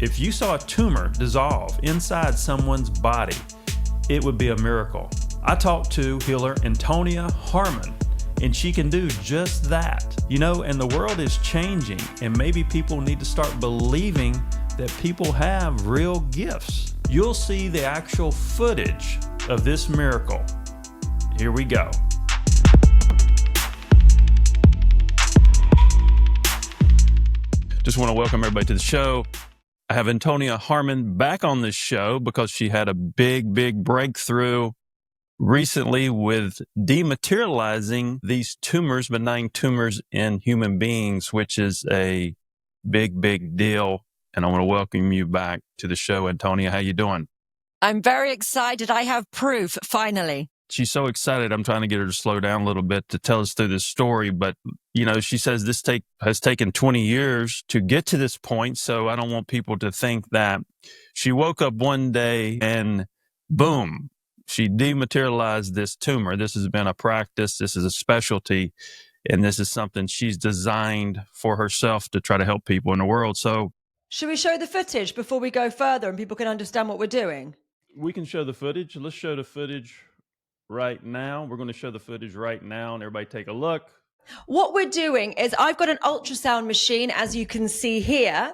If you saw a tumor dissolve inside someone's body, it would be a miracle. I talked to healer Antonia Harman, and she can do just that. And the world is changing, and maybe people need to start believing that people have real gifts. You'll see the actual footage of this miracle. Here we go. Just want to welcome everybody to the show. I have Antonia Harman back on this show because she had a big breakthrough recently with dematerializing these tumors, benign tumors in human beings, which is a big deal. And I want to welcome you back to the show, Antonia. How you doing? I'm very excited. I have proof, finally. She's so excited. I'm trying to get her to slow down a little bit to tell us through this story. But, she says this has taken 20 years to get to this point. So I don't want people to think that she woke up one day and boom, she dematerialized this tumor. This has been a practice. This is a specialty. And this is something she's designed for herself to try to help people in the world. So should we show the footage before we go further and people can understand what we're doing? We can show the footage. Let's show the footage right now. We're going to show the footage right now, and everybody take a look. What we're doing is I've got an ultrasound machine, as you can see here.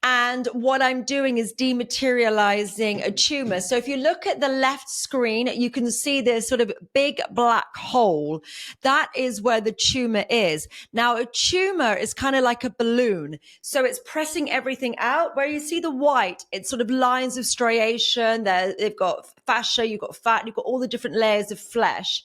And what I'm doing is dematerializing a tumor. So if you look at the left screen, you can see this sort of big black hole. That is where the tumor is. Now, a tumor is kind of like a balloon. So it's pressing everything out. Where you see the white, it's sort of lines of striation. They've got fascia, you've got fat, you've got all the different layers of flesh.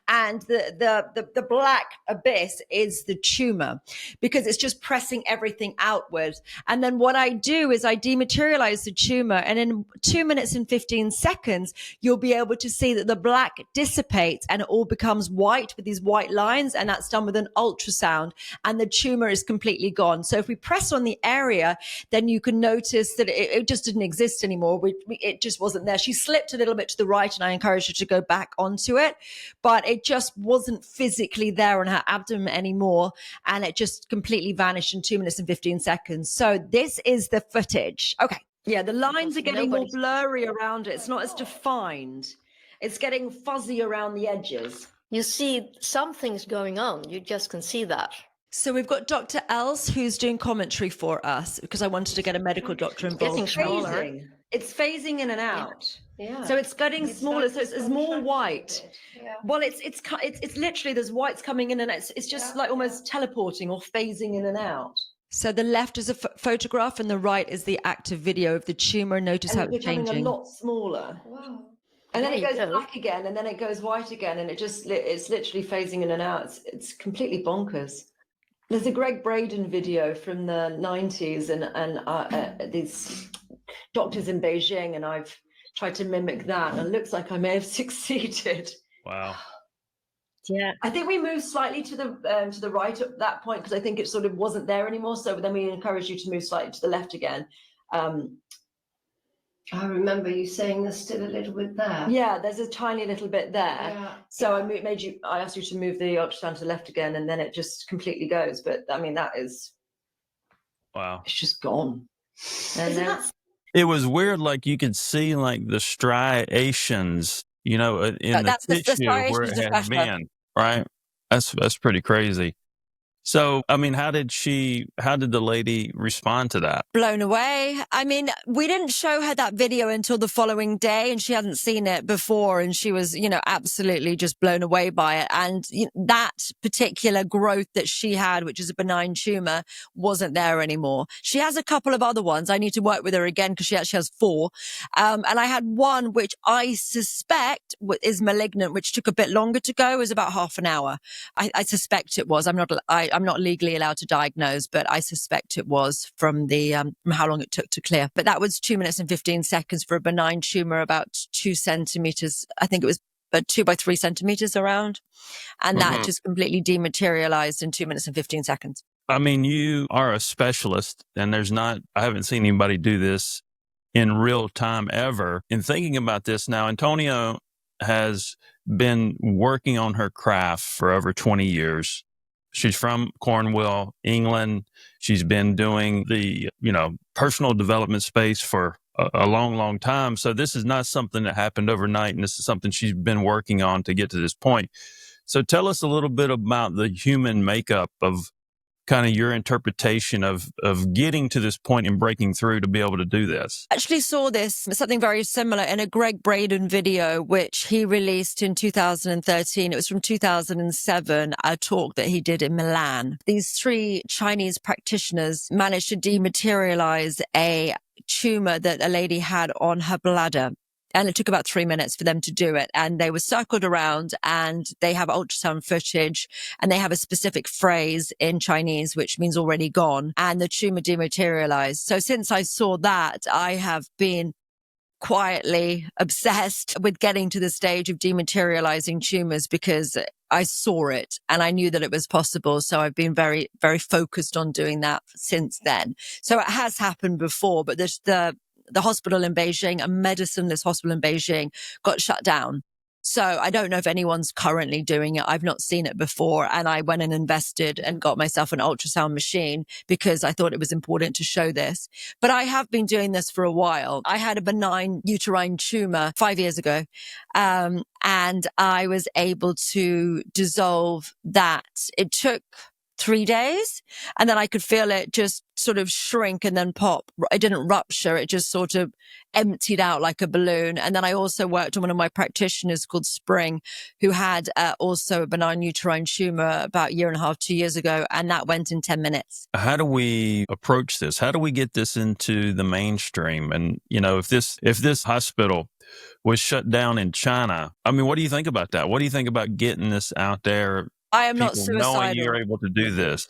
And the black abyss is the tumor because it's just pressing everything outward. And then what I do is I dematerialize the tumor, and in 2 minutes and 15 seconds, you'll be able to see that the black dissipates and it all becomes white with these white lines, and that's done with an ultrasound, and the tumor is completely gone. So if we press on the area, then you can notice that it just didn't exist anymore. It just wasn't there. She slipped a little bit to the right, and I encouraged her to go back onto it, but it just wasn't physically there on her abdomen anymore, and it just completely vanished in 2 minutes and 15 seconds. So this is the footage. Okay. Yeah, the lines are getting more blurry around it. It's not as defined. It's getting fuzzy around the edges. You see something's going on. You just can see that. So we've got Dr. Els who's doing commentary for us because I wanted to get a medical doctor involved. It's getting smaller. It's phasing in and out. Yeah. So it's getting smaller. So it's more white. Yeah. Well, it's literally there's whites coming in and it's just like almost teleporting or phasing in and out. So the left is a photograph and the right is the active video of the tumor. Notice how it's changing. A lot smaller. Wow. And then it goes black again, and then it goes white again, and it's literally phasing in and out. It's completely bonkers. There's a Greg Braden video from the 90s, and these doctors in Beijing, and I've tried to mimic that, and it looks like I may have succeeded. Wow. Yeah, I think we moved slightly to the right at that point because I think it sort of wasn't there anymore. So then we encouraged you to move slightly to the left again. I remember you saying there's still a little bit there. Yeah, there's a tiny little bit there. Yeah. So I asked you to move the ultrasound to the left again, and then it just completely goes. But I mean, that is, wow, it's just gone. And then it was weird. Like you could see like the striations, in the tissue where it had been. Right. That's pretty crazy. So, I mean, how did the lady respond to that? Blown away. I mean, we didn't show her that video until the following day, and she hadn't seen it before, and she was, absolutely just blown away by it. And that particular growth that she had, which is a benign tumor, wasn't there anymore. She has a couple of other ones. I need to work with her again because she actually has 4. And I had one which I suspect is malignant, which took a bit longer to go. It was about half an hour. I suspect it was. I'm not legally allowed to diagnose, but I suspect it was from from how long it took to clear. But that was 2 minutes and 15 seconds for a benign tumor, about 2 centimeters. I think it was 2 by 3 centimeters around. And that just completely dematerialized in 2 minutes and 15 seconds. I mean, you are a specialist, and I haven't seen anybody do this in real time ever. In thinking about this now, Antonia has been working on her craft for over 20 years. She's from Cornwall, England. She's been doing the, personal development space for a long, long time. So this is not something that happened overnight, and this is something she's been working on to get to this point. So tell us a little bit about the human makeup of kind of your interpretation of getting to this point and breaking through to be able to do this. I actually saw this, something very similar, in a Greg Braden video, which he released in 2013. It was from 2007, a talk that he did in Milan. These 3 Chinese practitioners managed to dematerialize a tumor that a lady had on her bladder. And it took about 3 minutes for them to do it. And they were circled around, and they have ultrasound footage, and they have a specific phrase in Chinese, which means already gone. And the tumor dematerialized. So since I saw that, I have been quietly obsessed with getting to the stage of dematerializing tumors, because I saw it and I knew that it was possible. So I've been very, very focused on doing that since then. So it has happened before, but the hospital in Beijing, a medicineless hospital in Beijing, got shut down. So I don't know if anyone's currently doing it. I've not seen it before. And I went and invested and got myself an ultrasound machine because I thought it was important to show this. But I have been doing this for a while. I had a benign uterine tumor 5 years ago. And I was able to dissolve that. It took 3 days, and then I could feel it just sort of shrink and then pop. It didn't rupture. It just sort of emptied out like a balloon. And then I also worked on one of my practitioners called Spring, who had also a benign uterine tumor about a year and a half, 2 years ago. And that went in 10 minutes. How do we approach this? How do we get this into the mainstream? And, if this hospital was shut down in China, I mean, what do you think about that? What do you think about getting this out there? I am not People suicidal. knowing you're able to do this.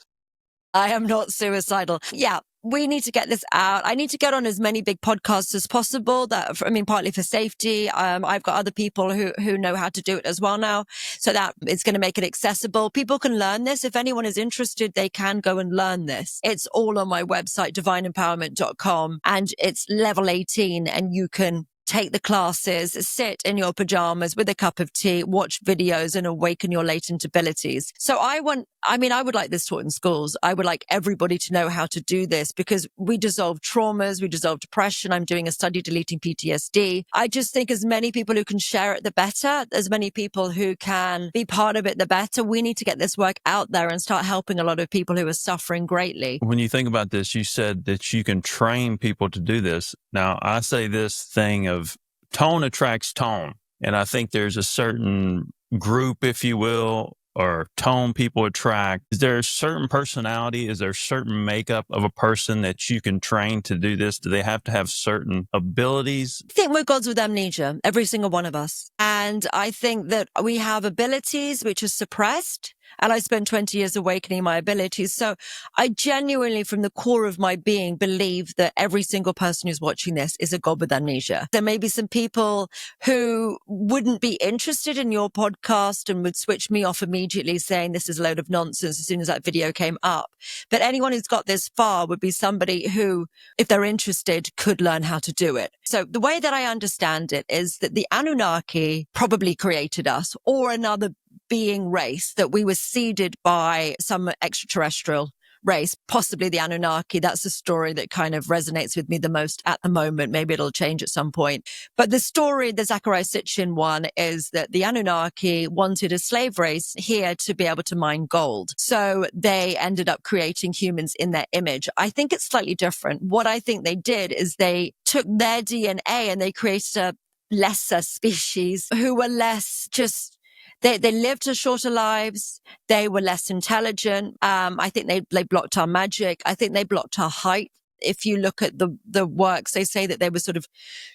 I am not suicidal. Yeah, we need to get this out. I need to get on as many big podcasts as possible. Partly for safety. I've got other people who know how to do it as well now. So that it's going to make it accessible. People can learn this. If anyone is interested, they can go and learn this. It's all on my website, divineempowerment.com, and it's level 18, and you can take the classes, sit in your pajamas with a cup of tea, watch videos, and awaken your latent abilities. So I would like this taught in schools. I would like everybody to know how to do this, because we dissolve traumas, we dissolve depression. I'm doing a study deleting PTSD. I just think as many people who can share it, the better. As many people who can be part of it, the better. We need to get this work out there and start helping a lot of people who are suffering greatly. When you think about this, you said that you can train people to do this. Now, I say this thing of tone attracts tone. And I think there's a certain group, if you will, or tone people attract. Is there a certain personality? Is there a certain makeup of a person that you can train to do this? Do they have to have certain abilities? I think we're gods with amnesia, every single one of us. And I think that we have abilities which are suppressed. And I spent 20 years awakening my abilities. So I genuinely, from the core of my being, believe that every single person who's watching this is a god with amnesia. There may be some people who wouldn't be interested in your podcast and would switch me off immediately, saying this is a load of nonsense as soon as that video came up. But anyone who's got this far would be somebody who, if they're interested, could learn how to do it. So the way that I understand it is that the Anunnaki probably created us, or another being race, that we were seeded by some extraterrestrial race, possibly the Anunnaki. That's the story that kind of resonates with me the most at the moment. Maybe it'll change at some point. But the story, the Zachariah Sitchin one, is that the Anunnaki wanted a slave race here to be able to mine gold. So they ended up creating humans in their image. I think it's slightly different. What I think they did is they took their DNA and they created a lesser species who were less just They lived a shorter lives. They were less intelligent. I think they blocked our magic. I think they blocked our height. If you look at the works, they say that they were sort of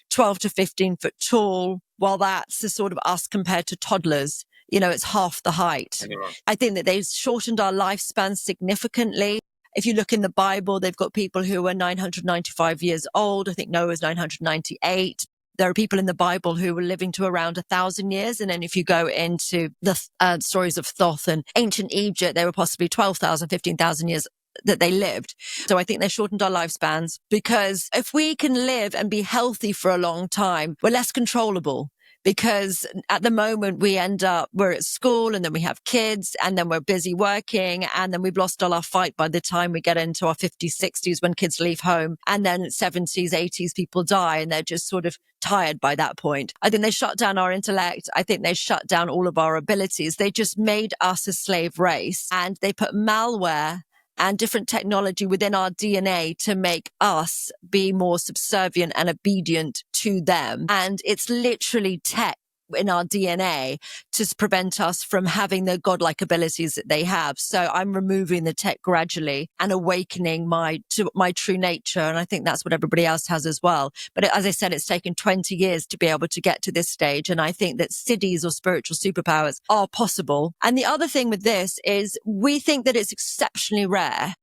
12 to 15 foot tall. Well, that's the sort of us compared to toddlers. It's half the height. Anyway. I think that they've shortened our lifespan significantly. If you look in the Bible, they've got people who are 995 years old. I think Noah's 998. There are people in the Bible who were living to around 1,000 years. And then if you go into the stories of Thoth and ancient Egypt, they were possibly 12,000, 15,000 years that they lived. So I think they shortened our lifespans, because if we can live and be healthy for a long time, we're less controllable. because at the moment we're at school and then we have kids and then we're busy working and then we've lost all our fight by the time we get into our 50s, 60s when kids leave home, and then 70s, 80s people die and they're just sort of tired by that point. I think they shut down our intellect. I think they shut down all of our abilities. They just made us a slave race, and they put malware and different technology within our DNA to make us be more subservient and obedient to them. And it's literally tech in our DNA to prevent us from having the godlike abilities that they have. So I'm removing the tech gradually and awakening to my true nature. And I think that's what everybody else has as well. But as I said, it's taken 20 years to be able to get to this stage. And I think that cities or spiritual superpowers are possible. And the other thing with this is we think that it's exceptionally rare.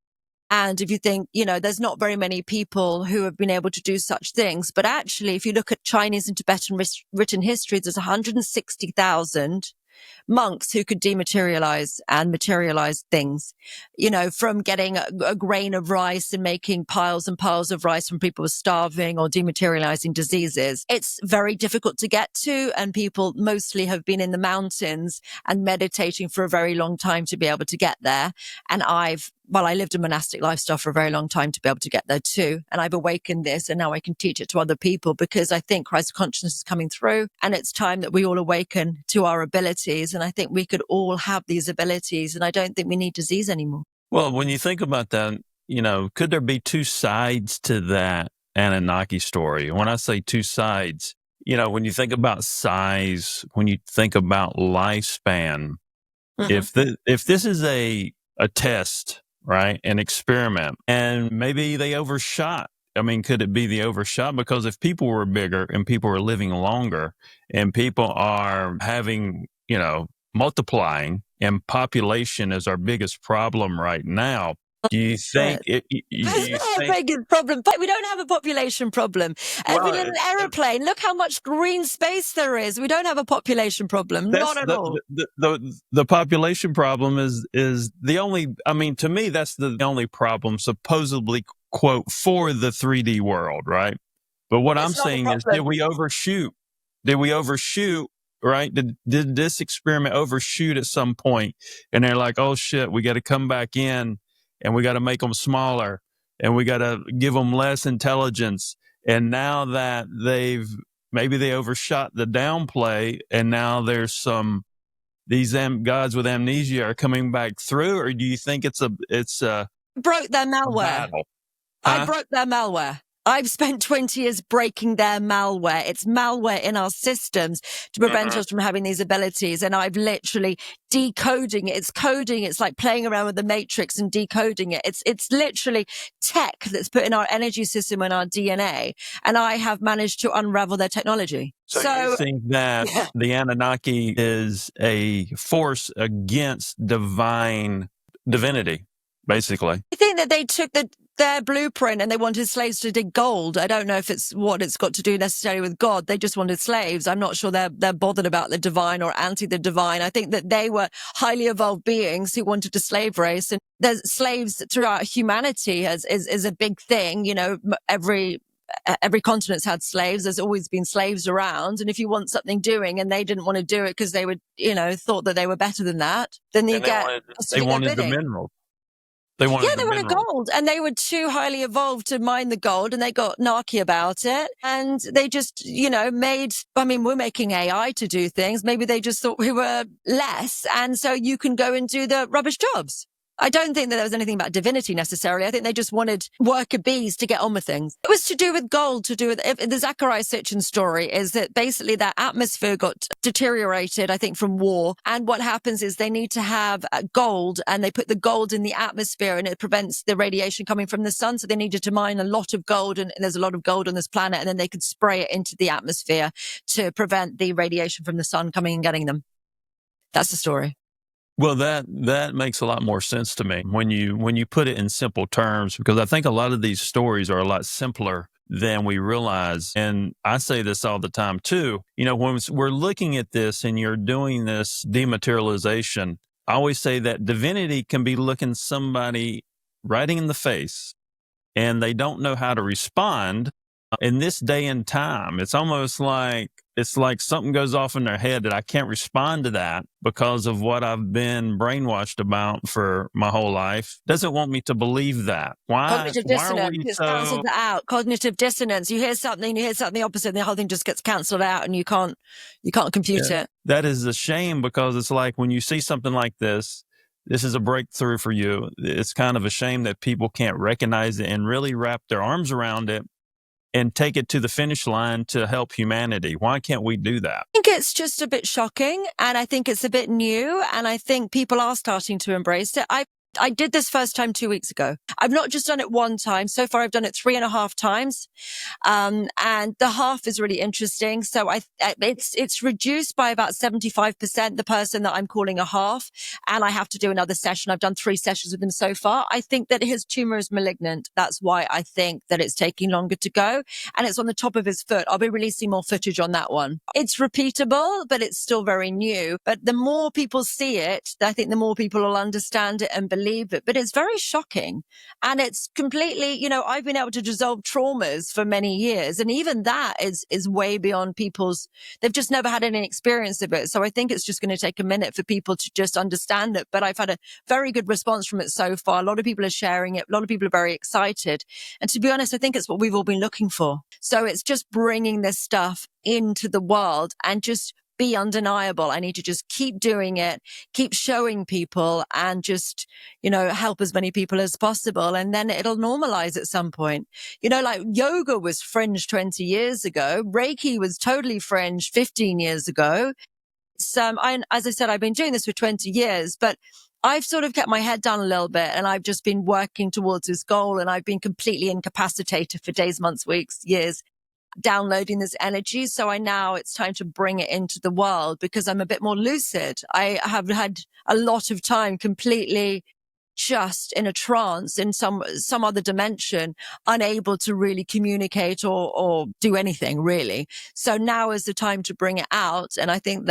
And if you think, there's not very many people who have been able to do such things. But actually, if you look at Chinese and Tibetan written history, there's 160,000 monks who could dematerialize and materialize things, from getting a grain of rice and making piles and piles of rice from people who were starving, or dematerializing diseases. It's very difficult to get to, and people mostly have been in the mountains and meditating for a very long time to be able to get there. And I lived a monastic lifestyle for a very long time to be able to get there too. And I've awakened this, and now I can teach it to other people because I think Christ consciousness is coming through, and it's time that we all awaken to our abilities. And I think we could all have these abilities, and I don't think we need disease anymore. Well, when you think about that, could there be two sides to that Anunnaki story? When I say two sides, when you think about size, when you think about lifespan, if this is a test, right, an experiment, and maybe they overshot. I mean, could it be the overshot? Because if people were bigger and people were living longer and people are having, multiplying, and population is our biggest problem right now, do you think That's not a big problem. But we don't have a population problem. Every little aeroplane, look how much green space there is. We don't have a population problem. Not at all. The population problem is the only, to me, that's the only problem, supposedly, quote, for the 3D world, right? But what I'm saying is, did we overshoot? Right? Did this experiment overshoot at some point? And they're like, oh shit, we got to come back in and we got to make them smaller and we got to give them less intelligence. And now that maybe they overshot the downplay, and now there's these gods with amnesia are coming back through, or do you think it's broke their malware? I broke their malware. I've spent 20 years breaking their malware. It's malware in our systems to prevent us from having these abilities. And I've literally decoding it. It's coding. It's like playing around with the matrix and decoding it. It's literally tech that's put in our energy system and our DNA. And I have managed to unravel their technology. So you think that the Anunnaki is a force against divinity, basically? I think that they took their blueprint and they wanted slaves to dig gold. I don't know if it's what it's got to do necessarily with God. They just wanted slaves. I'm not sure they're bothered about the divine or anti the divine. I think that they were highly evolved beings who wanted a slave race, and there's slaves throughout humanity is a big thing. Every continent's had slaves. There's always been slaves around. And if you want something doing and they didn't want to do it because they would, thought that they were better than that, then they wanted the mineral. They wanted gold, and they were too highly evolved to mine the gold, and they got narky about it. And they just, we're making AI to do things. Maybe they just thought we were less. And so you can go and do the rubbish jobs. I don't think that there was anything about divinity necessarily. I think they just wanted worker bees to get on with things. It was to do with gold, the Zachariah Sitchin story is that basically their atmosphere got deteriorated, I think, from war. And what happens is they need to have gold, and they put the gold in the atmosphere, and it prevents the radiation coming from the sun. So they needed to mine a lot of gold, and there's a lot of gold on this planet, and then they could spray it into the atmosphere to prevent the radiation from the sun coming and getting them. That's the story. Well, that makes a lot more sense to me when you put it in simple terms, because I think a lot of these stories are a lot simpler than we realize. And I say this all the time too. When we're looking at this and you're doing this dematerialization, I always say that divinity can be looking somebody right in the face and they don't know how to respond. In this day and time, it's almost like something goes off in their head that I can't respond to that because of what I've been brainwashed about for my whole life. Doesn't want me to believe that. Cognitive Why are dissonance. we It's so... cancelled out. Cognitive dissonance. You hear something opposite, and the whole thing just gets cancelled out, and you can't compute it. That is a shame, because it's like when you see something like this is a breakthrough for you. It's kind of a shame that people can't recognize it and really wrap their arms around it and take it to the finish line to help humanity. Why can't we do that? I think it's just a bit shocking, and I think it's a bit new, and I think people are starting to embrace it. I did this first time 2 weeks ago. I've not just done it one time. So far, I've done it 3.5 times. And the half is really interesting. So it's reduced by about 75%, the person that I'm calling a half. And I have to do another session. I've done 3 sessions with him so far. I think that his tumor is malignant. That's why I think that it's taking longer to go. And it's on the top of his foot. I'll be releasing more footage on that one. It's repeatable, but it's still very new. But the more people see it, I think the more people will understand it and believe it. But it's very shocking. And it's completely, I've been able to dissolve traumas for many years. And even that is way beyond they've just never had any experience of it. So I think it's just going to take a minute for people to just understand it. But I've had a very good response from it so far. A lot of people are sharing it. A lot of people are very excited. And to be honest, I think it's what we've all been looking for. So it's just bringing this stuff into the world and just be undeniable. I need to just keep doing it, keep showing people, and just, help as many people as possible. And then it'll normalize at some point. Like yoga was fringe 20 years ago. Reiki was totally fringe 15 years ago. So as I said, I've been doing this for 20 years, but I've sort of kept my head down a little bit, and I've just been working towards this goal, and I've been completely incapacitated for days, months, weeks, years, downloading this energy. So it's time to bring it into the world because I'm a bit more lucid. I have had a lot of time completely just in a trance in some other dimension, unable to really communicate or do anything really. So now is the time to bring it out. And I think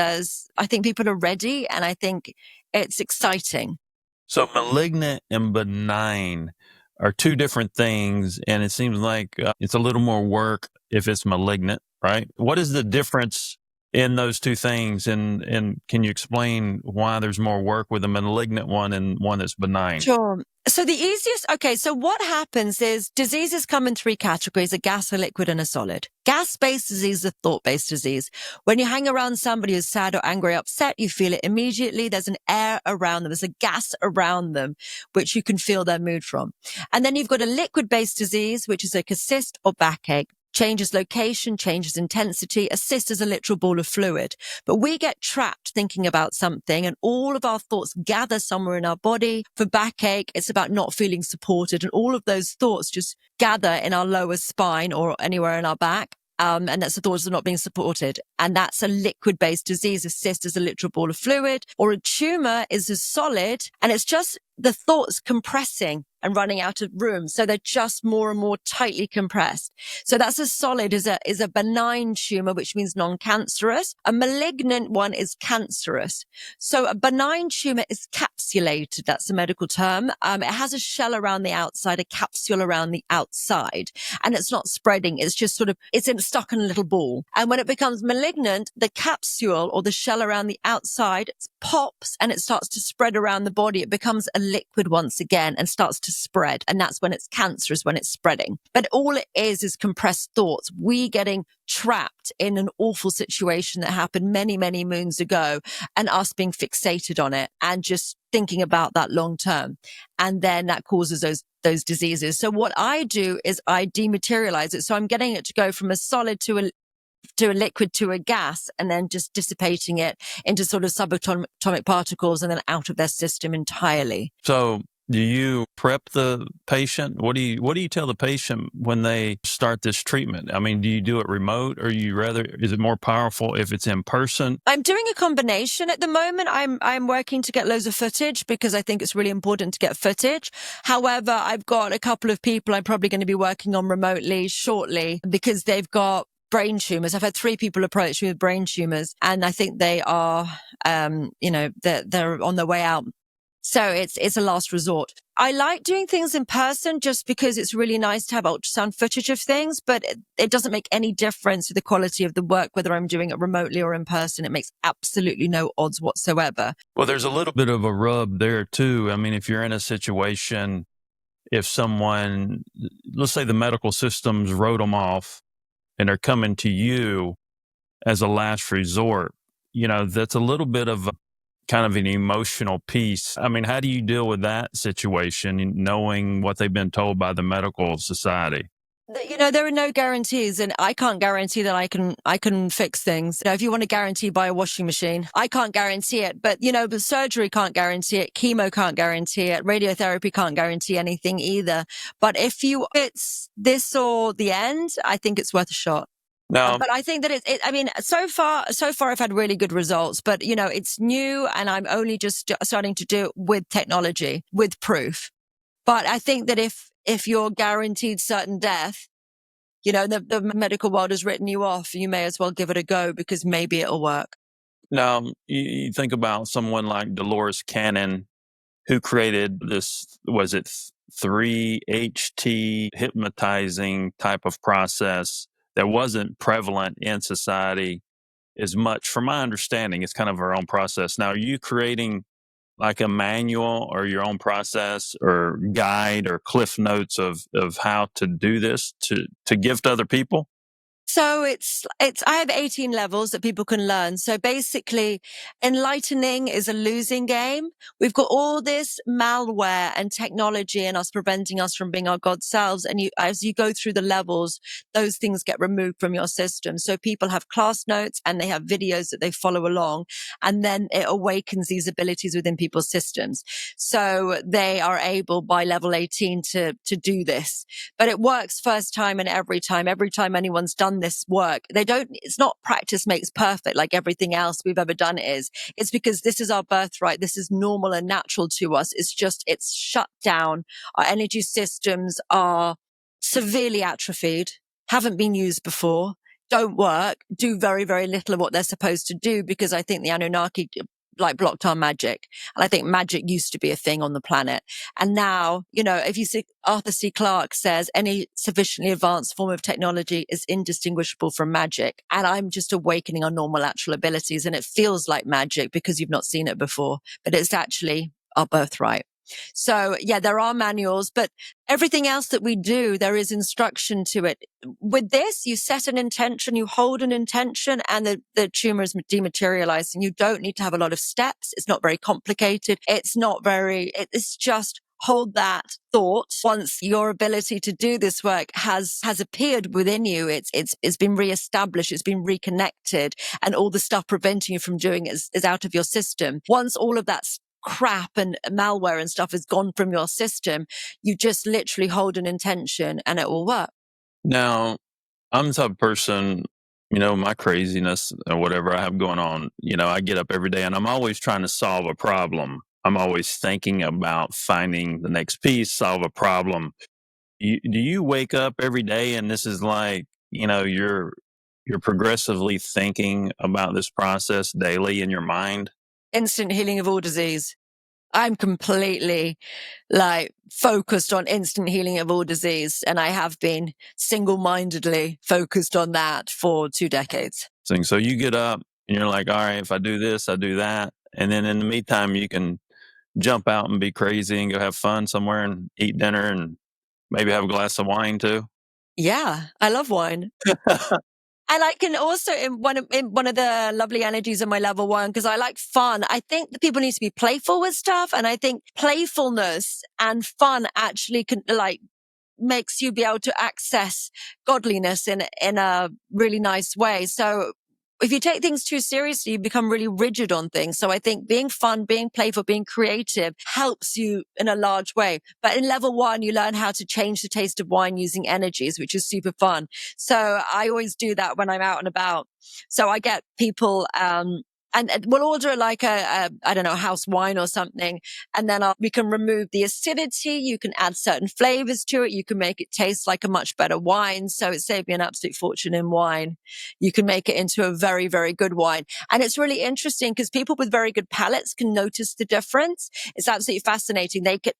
people are ready, and I think it's exciting. So malignant and benign are 2 different things, and it seems like it's a little more work if it's malignant, right? What is the difference in those 2 things, and can you explain why there's more work with a malignant one and one that's benign? Sure. So so what happens is diseases come in 3 categories: a gas, a liquid, and a solid. Gas-based disease is a thought-based disease. When you hang around somebody who's sad or angry or upset, you feel it immediately. There's an air around them. There's a gas around them, which you can feel their mood from. And then you've got a liquid-based disease, which is like a cyst or backache. Changes location, changes intensity. A cyst is a literal ball of fluid. But we get trapped thinking about something, and all of our thoughts gather somewhere in our body. For backache, it's about not feeling supported. And all of those thoughts just gather in our lower spine or anywhere in our back. And that's the thoughts of not being supported. And that's a liquid-based disease. A cyst is a literal ball of fluid, or a tumor is a solid, and it's just the thoughts compressing and running out of room. So they're just more and more tightly compressed. So that's a solid is a benign tumor, which means non-cancerous. A malignant one is cancerous. So a benign tumor is capsulated. That's the medical term. It has a shell around the outside, a capsule around the outside, and it's not spreading. It's just stuck in a little ball. And when it becomes malignant, the capsule or the shell around the outside pops and it starts to spread around the body. It becomes a liquid once again and starts to spread. And that's when it's cancerous, when it's spreading. But all it is compressed thoughts. We getting trapped in an awful situation that happened many, many moons ago, and us being fixated on it and just thinking about that long term. And then that causes those diseases. So what I do is I dematerialize it. So I'm getting it to go from a solid to a liquid to a gas, and then just dissipating it into sort of subatomic particles and then out of their system entirely. So do you prep the patient? What do you tell the patient when they start this treatment? I mean, do you do it remote, or is it more powerful if it's in person? I'm doing a combination at the moment. I'm working to get loads of footage because I think it's really important to get footage. However, I've got a couple of people I'm probably going to be working on remotely shortly because they've got brain tumors. I've had 3 people approach me with brain tumors, and I think they are, they're on their way out. So it's a last resort. I like doing things in person just because it's really nice to have ultrasound footage of things, but it doesn't make any difference to the quality of the work, whether I'm doing it remotely or in person. It makes absolutely no odds whatsoever. Well, there's a little bit of a rub there too. I mean, if you're in a situation, if someone, let's say the medical systems wrote them off and they're coming to you as a last resort, that's a little bit of kind of an emotional piece. I mean, how do you deal with that situation, knowing what they've been told by the medical society? There are no guarantees, and I can't guarantee that I can fix things. If you want to guarantee buy a washing machine, I can't guarantee it. But but surgery can't guarantee it, chemo can't guarantee it, radiotherapy can't guarantee anything either. But if it's this or the end, I think it's worth a shot. No, but I think that I mean, so far I've had really good results, but it's new and I'm only just starting to do it with technology, with proof. But I think that if you're guaranteed certain death, the medical world has written you off, you may as well give it a go because maybe it'll work. now you think about someone like Dolores Cannon, who created this, was it 3HT hypnotizing type of process that wasn't prevalent in society as much. From my understanding, it's kind of our own process. Now, are you creating like a manual or your own process or guide or cliff notes of how to do this to give to other people? So I have 18 levels that people can learn. So basically, enlightening is a losing game. We've got all this malware and technology in us preventing us from being our God selves. And as you go through the levels, those things get removed from your system. So people have class notes and they have videos that they follow along, and then it awakens these abilities within people's systems. So they are able by level 18 to do this, but it works first time and every time anyone's done this work. It's not practice makes perfect like everything else we've ever done is. It's because this is our birthright. This is normal and natural to us. It's shut down. Our energy systems are severely atrophied, haven't been used before, don't work, do very, very little of what they're supposed to do because I think the Anunnaki blocked our magic. And I think magic used to be a thing on the planet. And now, if you see Arthur C. Clarke says any sufficiently advanced form of technology is indistinguishable from magic. And I'm just awakening our normal natural abilities. And it feels like magic because you've not seen it before, but it's actually our birthright. So yeah, there are manuals, but everything else that we do, there is instruction to it. With this, you set an intention, you hold an intention, and the tumor is dematerializing. You don't need to have a lot of steps. It's not very complicated. It's just hold that thought. Once your ability to do this work has appeared within you, it's been reestablished, it's been reconnected, and all the stuff preventing you from doing it is out of your system. Once all of that's crap and malware and stuff has gone from your system, you just literally hold an intention and it will work. Now, I'm the type of person, my craziness or whatever I have going on, I get up every day and I'm always trying to solve a problem. I'm always thinking about finding the next piece, solve a problem. Do you wake up every day and this is like, you're progressively thinking about this process daily in your mind? Instant healing of all disease. I'm completely focused on instant healing of all disease. And I have been single-mindedly focused on that for 2 decades. So you get up and you're like, all right, if I do this, I do that. And then in the meantime, you can jump out and be crazy and go have fun somewhere and eat dinner and maybe have a glass of wine too. Yeah, I love wine. And I can also, in one of the lovely energies of my level 1, because I like fun, I think that people need to be playful with stuff. And I think playfulness and fun actually can makes you be able to access godliness in a really nice way. So if you take things too seriously, you become really rigid on things. So I think being fun, being playful, being creative helps you in a large way. But in level 1, you learn how to change the taste of wine using energies, which is super fun. So I always do that when I'm out and about. So I get people, And we'll order like I don't know, house wine or something. And then we can remove the acidity. You can add certain flavors to it. You can make it taste like a much better wine. So it saved me an absolute fortune in wine. You can make it into a very, very good wine. And it's really interesting because people with very good palates can notice the difference. It's absolutely fascinating. They can,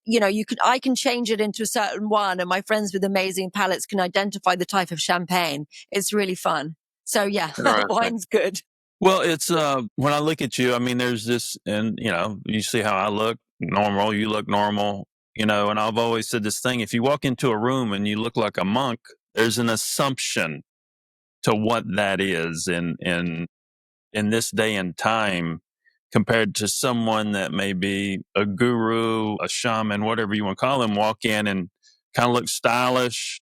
I can change it into a certain one, and my friends with amazing palates can identify the type of champagne. It's really fun. So yeah, wine's good. Well, it's when I look at you, I mean, there's this, and you see how I look normal, you look normal, and I've always said this thing: if you walk into a room and you look like a monk, there's an assumption to what that is in this day and time, compared to someone that may be a guru, a shaman, whatever you want to call them, walk in and kind of look stylish,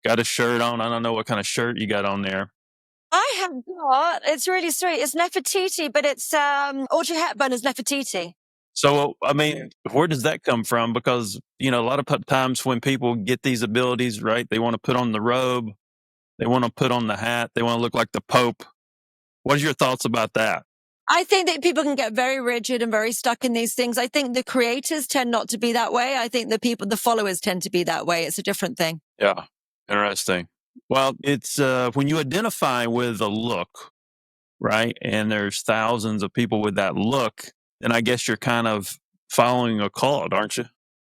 got a shirt on. I don't know what kind of shirt you got on there. I have got, it's really sweet. It's Nefertiti, but it's Audrey Hepburn is Nefertiti. So, I mean, where does that come from? Because, a lot of times when people get these abilities, right, they want to put on the robe, they want to put on the hat, they want to look like the Pope. What are your thoughts about that? I think that people can get very rigid and very stuck in these things. I think the creators tend not to be that way. I think the followers tend to be that way. It's a different thing. Yeah. Interesting. Well, it's when you identify with a look, right, and there's thousands of people with that look, then I guess you're kind of following a cult, aren't you?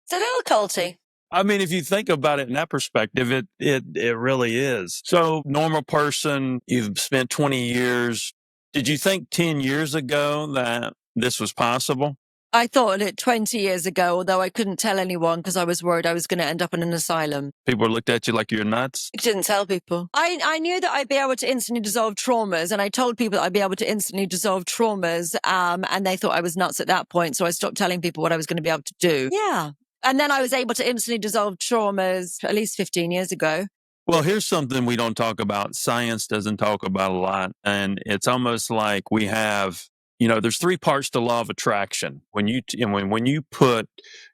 It's a little culty. I mean, if you think about it in that perspective, it really is. So, normal person, you've spent 20 years. Did you think 10 years ago that this was possible? I thought it 20 years ago, although I couldn't tell anyone because I was worried I was going to end up in an asylum. People looked at you like you're nuts? I didn't tell people. I knew that I'd be able to instantly dissolve traumas, and I told people that I'd be able to instantly dissolve traumas, and they thought I was nuts at that point, so I stopped telling people what I was going to be able to do. Yeah. And then I was able to instantly dissolve traumas at least 15 years ago. Well, here's something we don't talk about. Science doesn't talk about a lot, and it's almost like we have... there's 3 parts to law of attraction. When you put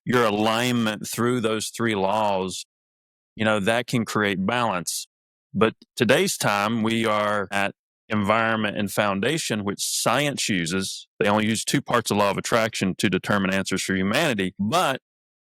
your alignment through those 3 laws, that can create balance. But today's time, we are at environment and foundation, which science uses. They only use 2 parts of law of attraction to determine answers for humanity. But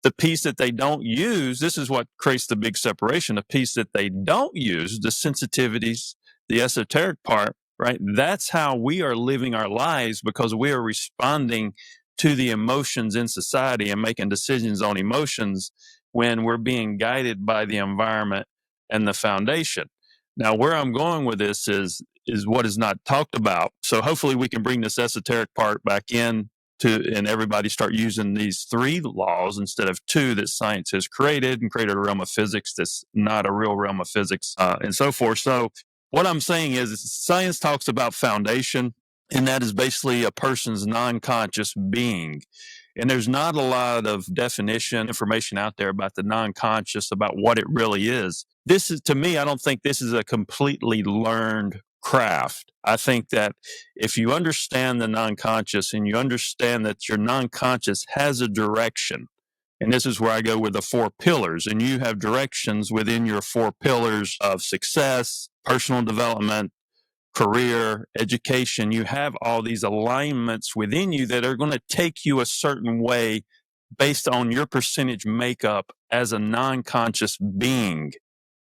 the piece that they don't use, this is what creates the big separation. The piece that they don't use, the sensitivities, the esoteric part, right? That's how we are living our lives, because we are responding to the emotions in society and making decisions on emotions when we're being guided by the environment and the foundation. Now, where I'm going with this is what is not talked about. So hopefully we can bring this esoteric part back in and everybody start using these 3 laws instead of 2 that science has created, and created a realm of physics that's not a real realm of physics, and so forth. So what I'm saying is science talks about foundation, and that is basically a person's non-conscious being. And there's not a lot of information out there about the non-conscious, about what it really is. This is, to me, I don't think this is a completely learned craft. I think that if you understand the non-conscious, and you understand that your non-conscious has a direction, and this is where I go with the 4 pillars, and you have directions within your 4 pillars of success, personal development, career, education. You have all these alignments within you that are going to take you a certain way based on your percentage makeup as a non-conscious being.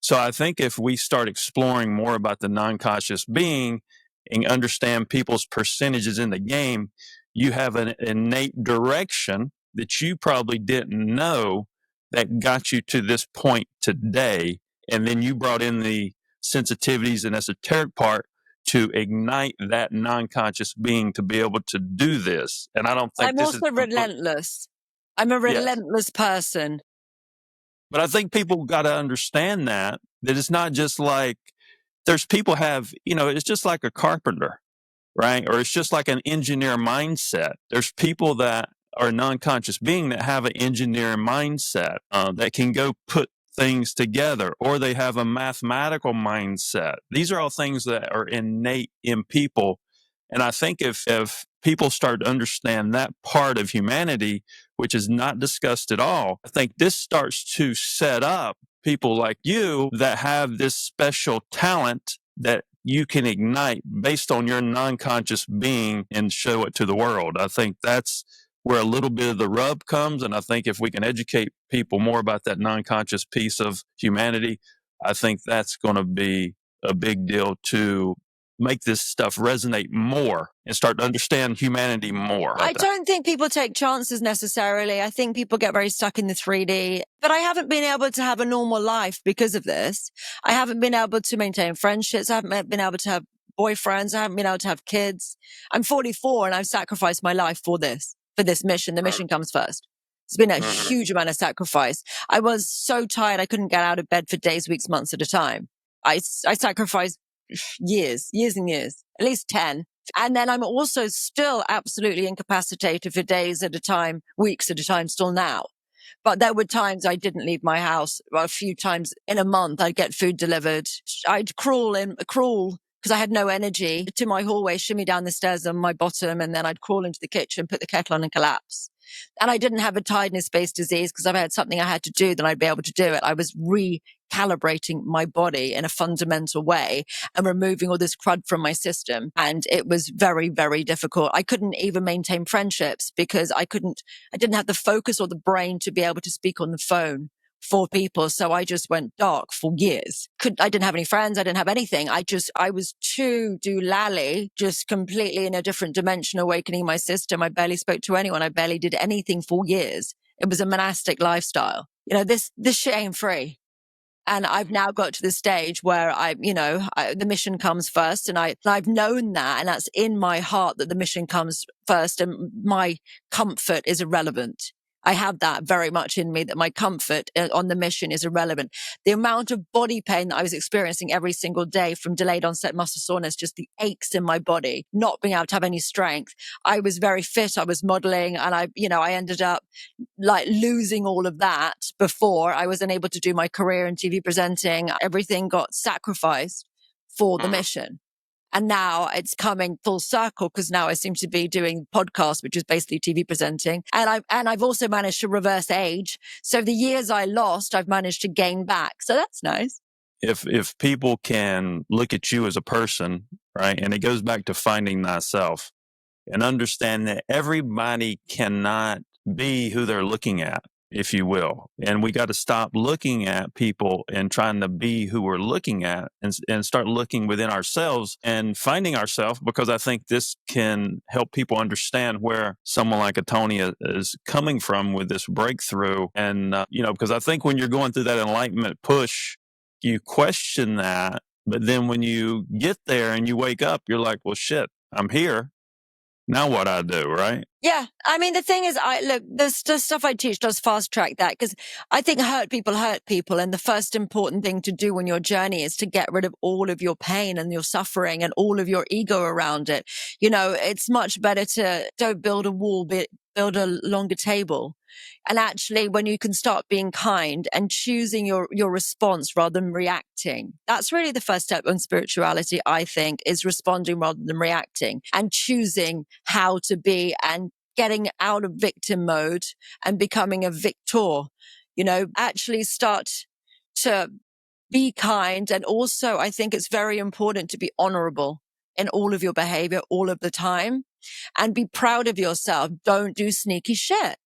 So I think if we start exploring more about the non-conscious being and understand people's percentages in the game, you have an innate direction that you probably didn't know that got you to this point today. And then you brought in the sensitivities and esoteric part to ignite that non-conscious being to be able to do this. And I don't think I'm also relentless. I'm a relentless person. But I think people got to understand that it's not just like, there's people have, it's just like a carpenter, right? Or it's just like an engineer mindset. There's people that are non-conscious being that have an engineer mindset, that can go put things together, or they have a mathematical mindset. These are all things that are innate in people. And I think if people start to understand that part of humanity, which is not discussed at all, I think this starts to set up people like you that have this special talent that you can ignite based on your non-conscious being and show it to the world. I think that's where a little bit of the rub comes. And I think if we can educate people more about that non-conscious piece of humanity, I think that's going to be a big deal to make this stuff resonate more and start to understand humanity more. I don't think people take chances necessarily. I think people get very stuck in the 3D, but I haven't been able to have a normal life because of this. I haven't been able to maintain friendships. I haven't been able to have boyfriends. I haven't been able to have kids. I'm 44 and I've sacrificed my life for this mission. The mission comes first. It's been a huge amount of sacrifice. I was so tired. I couldn't get out of bed for days, weeks, months at a time. I sacrificed years and years, at least 10. And then I'm also still absolutely incapacitated for days at a time, weeks at a time, still now. But there were times I didn't leave my house. A few times in a month, I'd get food delivered. I'd crawl because I had no energy to my hallway, shimmy down the stairs on my bottom, and then I'd crawl into the kitchen, put the kettle on and collapse. And I didn't have a tiredness-based disease because if I had something I had to do, then I'd be able to do it. I was recalibrating my body in a fundamental way and removing all this crud from my system. And it was very, very difficult. I couldn't even maintain friendships because I didn't have the focus or the brain to be able to speak on the phone for people. So I just went dark for years. I didn't have any friends. I didn't have anything. I was too doolally, just completely in a different dimension, awakening my system. I barely spoke to anyone. I barely did anything for years. It was a monastic lifestyle. This shit ain't free. And I've now got to the stage where the mission comes first. And I've known that, and that's in my heart that the mission comes first and my comfort is irrelevant. I have that very much in me, that my comfort on the mission is irrelevant. The amount of body pain that I was experiencing every single day from delayed onset muscle soreness, just the aches in my body, not being able to have any strength. I was very fit. I was modeling, and I ended up like losing all of that before I was unable to do my career in TV presenting. Everything got sacrificed for the mission. And now it's coming full circle because now I seem to be doing podcasts, which is basically TV presenting. And I've also managed to reverse age. So the years I lost, I've managed to gain back. So that's nice. If people can look at you as a person, right? And it goes back to finding thyself and understand that everybody cannot be who they're looking at, if you will. And we got to stop looking at people and trying to be who we're looking at and start looking within ourselves and finding ourselves, because I think this can help people understand where someone like Antonia is coming from with this breakthrough. And, because I think when you're going through that enlightenment push, you question that. But then when you get there and you wake up, you're like, well, shit, I'm here. Now what I do, right? Yeah. I mean, the thing is, the stuff I teach does fast track that, because I think hurt people. And the first important thing to do on your journey is to get rid of all of your pain and your suffering and all of your ego around it. It's much better to don't build a wall, but build a longer table. And actually, when you can start being kind and choosing your response rather than reacting, that's really the first step in spirituality, I think, is responding rather than reacting and choosing how to be and getting out of victim mode and becoming a victor. Actually start to be kind. And also, I think it's very important to be honorable in all of your behavior all of the time and be proud of yourself. Don't do sneaky shit.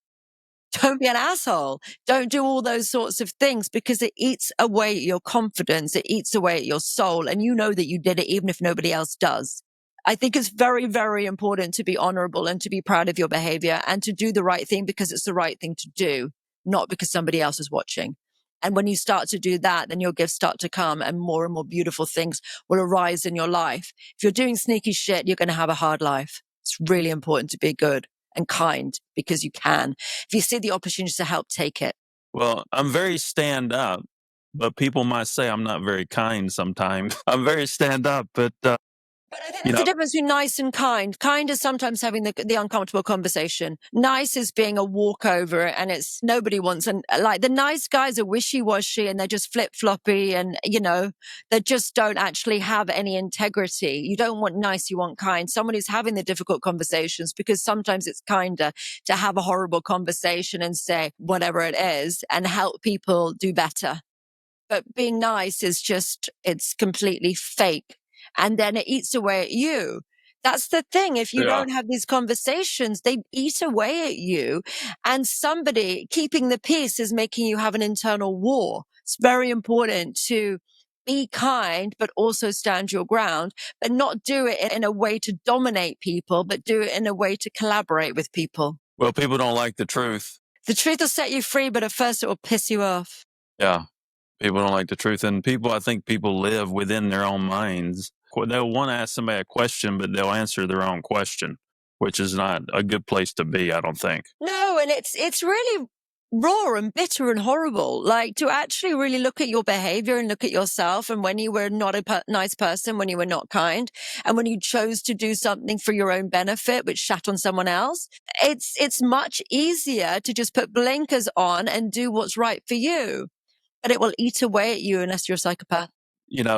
Don't be an asshole. Don't do all those sorts of things, because it eats away at your confidence. It eats away at your soul. And you know that you did it even if nobody else does. I think it's very, very important to be honorable and to be proud of your behavior and to do the right thing because it's the right thing to do, not because somebody else is watching. And when you start to do that, then your gifts start to come and more beautiful things will arise in your life. If you're doing sneaky shit, you're going to have a hard life. It's really important to be good and kind because you can. If you see the opportunity to help, take it. Well, I'm very stand up, but people might say I'm not very kind sometimes. I'm very stand up, but I think there's a difference between nice and kind. Kind is sometimes having the uncomfortable conversation. Nice is being a walkover, and it's nobody wants. And like the nice guys are wishy-washy and they're just flip-floppy, and they just don't actually have any integrity. You don't want nice, you want kind. Someone who's having the difficult conversations, because sometimes it's kinder to have a horrible conversation and say whatever it is and help people do better. But being nice is it's completely fake. and then it eats away at you. That's the thing. If you don't have these conversations, they eat away at you. And somebody keeping the peace is making you have an internal war. It's very important to be kind, but also stand your ground, but not do it in a way to dominate people, but do it in a way to collaborate with people. Well, people don't like the truth. The truth will set you free, but at first it will piss you off. Yeah. People don't like the truth. And I think people live within their own minds. They'll want to ask somebody a question, but they'll answer their own question, which is not a good place to be, I don't think. No, and it's really raw and bitter and horrible. Like, to actually really look at your behavior and look at yourself, and when you were not a nice person, when you were not kind, and when you chose to do something for your own benefit, which shat on someone else, it's much easier to just put blinkers on and do what's right for you. But it will eat away at you unless you're a psychopath.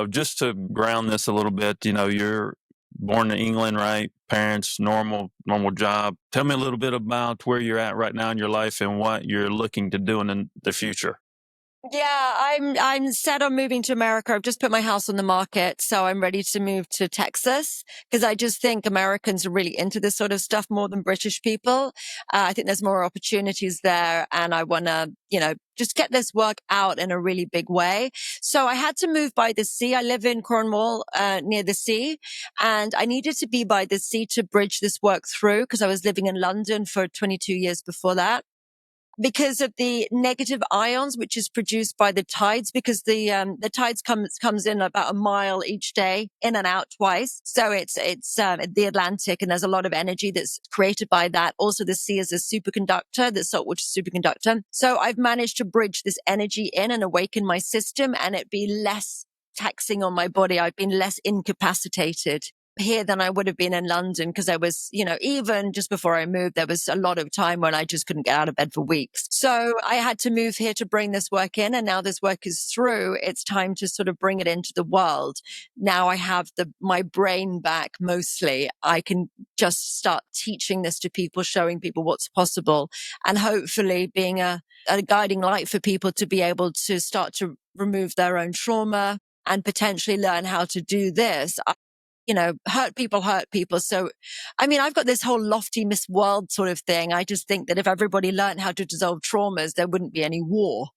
Just to ground this a little bit, you're born in England, right? Parents, normal job. Tell me a little bit about where you're at right now in your life and what you're looking to do in the future. Yeah, I'm set on moving to America. I've just put my house on the market, so I'm ready to move to Texas because I just think Americans are really into this sort of stuff more than British people. I think there's more opportunities there, and I want to, just get this work out in a really big way. So I had to move by the sea. I live in Cornwall, near the sea, and I needed to be by the sea to bridge this work through because I was living in London for 22 years before that. Because of the negative ions, which is produced by the tides, because the tides comes in about a mile each day, in and out twice. So it's the Atlantic, and there's a lot of energy that's created by that. Also, the sea is a superconductor, the saltwater superconductor. So I've managed to bridge this energy in and awaken my system, and it be less taxing on my body. I've been less incapacitated here than I would have been in London because I was, even just before I moved, there was a lot of time when I just couldn't get out of bed for weeks. So I had to move here to bring this work in. And now this work is through, it's time to sort of bring it into the world. Now I have my brain back mostly. I can just start teaching this to people, showing people what's possible, and hopefully being a guiding light for people to be able to start to remove their own trauma and potentially learn how to do this. Hurt people. So, I've got this whole lofty Miss World sort of thing. I just think that if everybody learned how to dissolve traumas, there wouldn't be any war.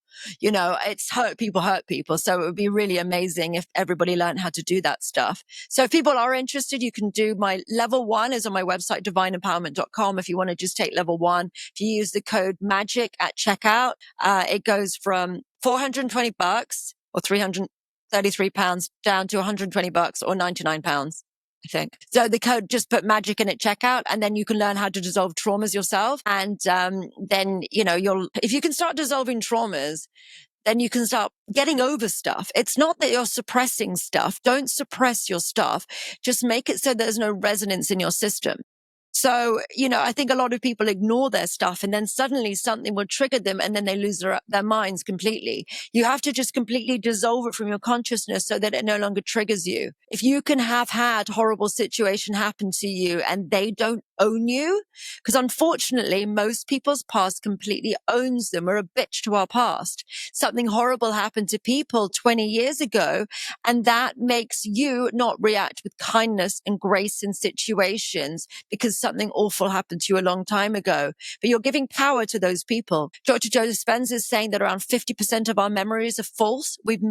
It's hurt people. So it would be really amazing if everybody learned how to do that stuff. So if people are interested, you can do my level 1 is on my website, divineempowerment.com. If you want to just take level 1, if you use the code MAGIC at checkout, it goes from $420 or £333 down to $120 or £99, I think. So the code, just put MAGIC in at checkout, and then you can learn how to dissolve traumas yourself. And then, if you can start dissolving traumas, then you can start getting over stuff. It's not that you're suppressing stuff. Don't suppress your stuff. Just make it so there's no resonance in your system. So, I think a lot of people ignore their stuff, and then suddenly something will trigger them, and then they lose their minds completely. You have to just completely dissolve it from your consciousness so that it no longer triggers you. If you can have had horrible situation happen to you and they don't own you, because unfortunately most people's past completely owns them. We're a bitch to our past. Something horrible happened to people 20 years ago, and that makes you not react with kindness and grace in situations because something awful happened to you a long time ago. But you're giving power to those people. Dr. Joe Dispenza is saying that around 50% of our memories are false. We've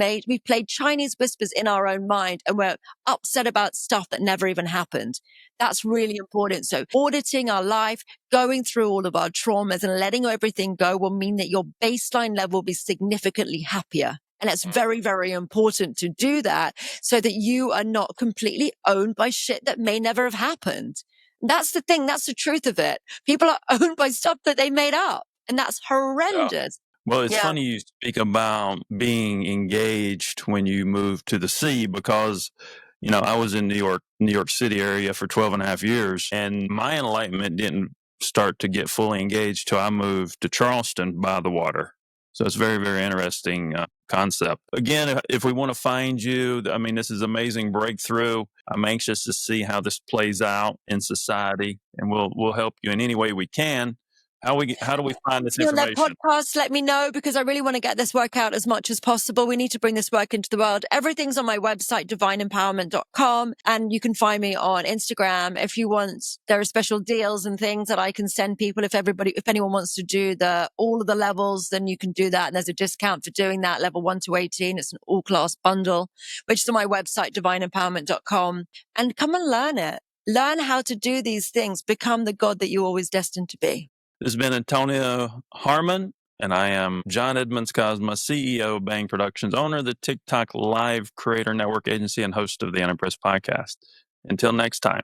played Chinese whispers in our own mind, and we're upset about stuff that never even happened. That's really important. So auditing our life, going through all of our traumas and letting everything go will mean that your baseline level will be significantly happier. And it's very, very important to do that so that you are not completely owned by shit that may never have happened. That's the thing. That's the truth of it. People are owned by stuff that they made up, and that's horrendous. Well, it's funny you speak about being engaged when you moved to the sea because, I was in New York City area for 12 and a half years, and my enlightenment didn't start to get fully engaged till I moved to Charleston by the water. So it's very, very interesting concept. Again, if we want to find you, this is amazing breakthrough. I'm anxious to see how this plays out in society, and we'll help you in any way we can. How do we find this On their information? podcast, let me know, because I really want to get this work out as much as possible. We need to bring this work into the world. Everything's on my website, divineempowerment.com, and you can find me on Instagram if you want. There are special deals and things that I can send people. If anyone wants to do all of the levels, then you can do that. And there's a discount for doing that, level 1 to 18. It's an all class bundle, which is on my website, divineempowerment.com, and come and learn it. Learn how to do these things. Become the God that you're always destined to be. This has been Antonia Harman, and I am John Edmonds Cosma, CEO of Bang Productions, owner of the TikTok Live Creator Network Agency, and host of the Unimpressed podcast. Until next time.